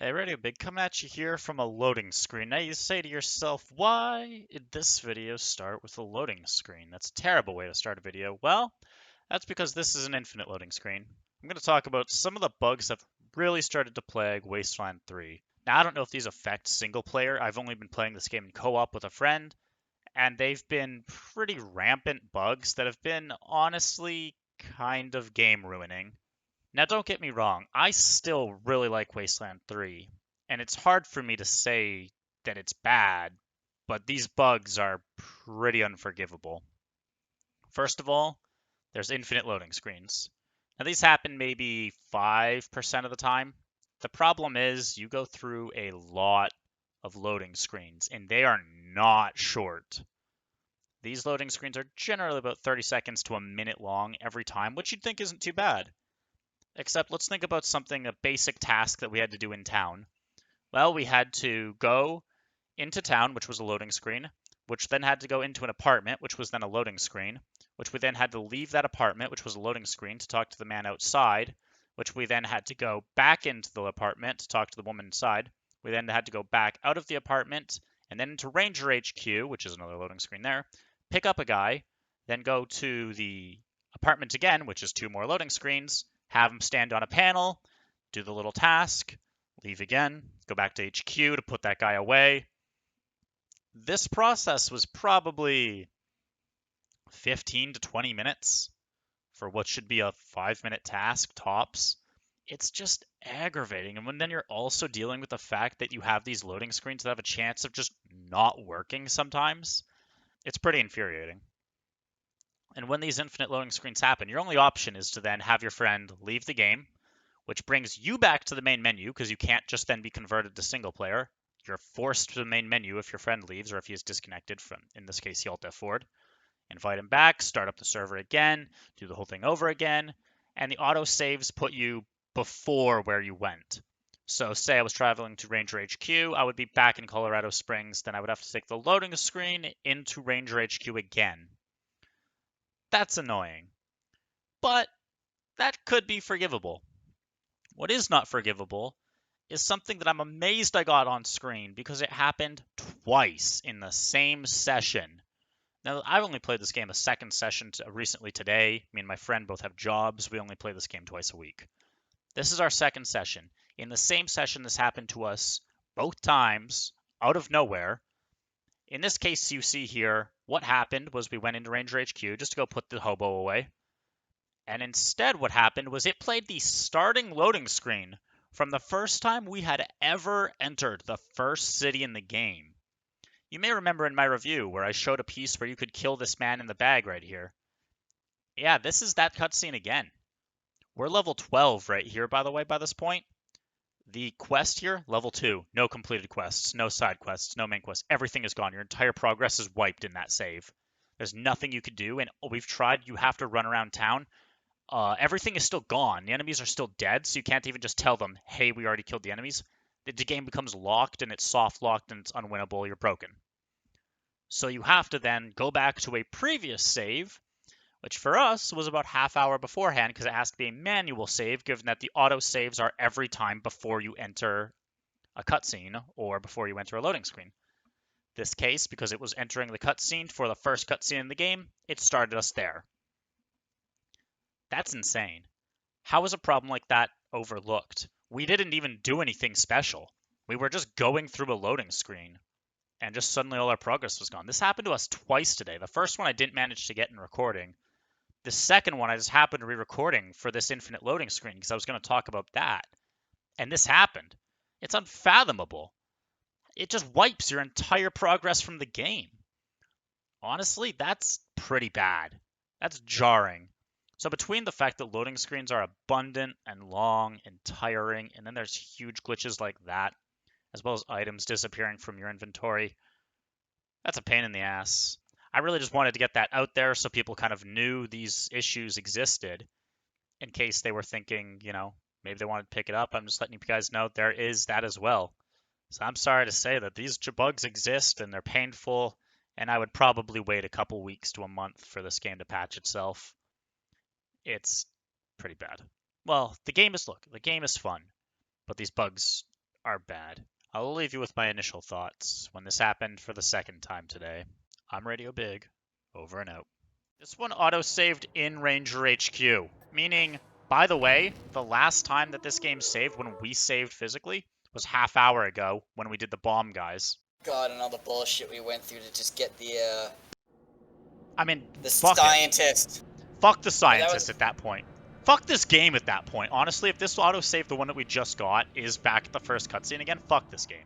Hey, Radio Big, coming at you here from a loading screen. Now you say to yourself, why did this video start with a loading screen? That's a terrible way to start a video. Well, that's because this is an infinite loading screen. I'm going to talk about some of the bugs that have really started to plague Wasteland 3. Now, I don't know if these affect single player. I've only been playing this game in co-op with a friend, and they've been pretty rampant bugs that have been honestly kind of game ruining. Now, don't get me wrong, I still really like Wasteland 3, and it's hard for me to say that it's bad, but these bugs are pretty unforgivable. First of all, there's infinite loading screens. Now, these happen maybe 5% of the time. The problem is you go through a lot of loading screens, and they are not short. These loading screens are generally about 30 seconds to a minute long every time, which you'd think isn't too bad. Except let's think about something, a basic task that we had to do in town. Well, we had to go into town, which was a loading screen, which then had to go into an apartment, which was then a loading screen, which we then had to leave that apartment, which was a loading screen, to talk to the man outside, which we then had to go back into the apartment to talk to the woman inside. We then had to go back out of the apartment and then into Ranger HQ, which is another loading screen there, pick up a guy, then go to the apartment again, which is two more loading screens, have him stand on a panel, do the little task, leave again, go back to HQ to put that guy away. This process was probably 15 to 20 minutes for what should be a 5-minute task tops. It's just aggravating. And when then you're also dealing with the fact that you have these loading screens that have a chance of just not working sometimes, it's pretty infuriating. And when these infinite loading screens happen, your only option is to then have your friend leave the game, which brings you back to the main menu because you can't just then be converted to single player. You're forced to the main menu if your friend leaves or if he is disconnected from, in this case, he Alt F4'd. Invite him back, start up the server again, do the whole thing over again, and the auto saves put you before where you went. So say I was traveling to Ranger HQ, I would be back in Colorado Springs, then I would have to take the loading screen into Ranger HQ again. That's annoying, but that could be forgivable. What is not forgivable is something that I'm amazed I got on screen because it happened twice in the same session. Now, I've only played this game a second session recently today. Me and my friend both have jobs. We only play this game twice a week. This is our second session. In the same session, this happened to us both times out of nowhere. In this case, you see here, what happened was we went into Ranger HQ just to go put the hobo away. And instead what happened was it played the starting loading screen from the first time we had ever entered the first city in the game. You may remember in my review where I showed a piece where you could kill this man in the bag right here. Yeah, this is that cutscene again. We're level 12 right here, by the way, by this point. The quest here, level 2. No completed quests, no side quests, no main quests. Everything is gone. Your entire progress is wiped in that save. There's nothing you could do, and we've tried. You have to run around town. Everything is still gone. The enemies are still dead, so you can't even just tell them, hey, we already killed the enemies. The game becomes locked, and it's soft locked, and it's unwinnable. You're broken. So you have to then go back to a previous save, which for us was about half hour beforehand because it has to be a manual save, given that the auto saves are every time before you enter a cutscene or before you enter a loading screen. This case, because it was entering the cutscene for the first cutscene in the game, it started us there. That's insane. How is a problem like that overlooked? We didn't even do anything special. We were just going through a loading screen, and just suddenly all our progress was gone. This happened to us twice today. The first one I didn't manage to get in recording. The second one I just happened to be recording for this infinite loading screen because I was going to talk about that. And this happened. It's unfathomable. It just wipes your entire progress from the game. Honestly, that's pretty bad. That's jarring. So between the fact that loading screens are abundant and long and tiring, and then there's huge glitches like that, as well as items disappearing from your inventory, that's a pain in the ass. I really just wanted to get that out there so people kind of knew these issues existed in case they were thinking, maybe they wanted to pick it up. I'm just letting you guys know there is that as well. So I'm sorry to say that these bugs exist and they're painful, and I would probably wait a couple weeks to a month for this game to patch itself. It's pretty bad. Well, the game is fun, but these bugs are bad. I'll leave you with my initial thoughts when this happened for the second time today. I'm Radio Big. Over and out. This one auto-saved in Ranger HQ, meaning, by the way, the last time that this game saved when we saved physically was half hour ago when we did the bomb guys. God, and all the bullshit we went through to just get the I mean, fuck scientist. Fuck the scientist at that point. Fuck this game at that point. Honestly, if this autosave, the one that we just got, is back at the first cutscene again, fuck this game.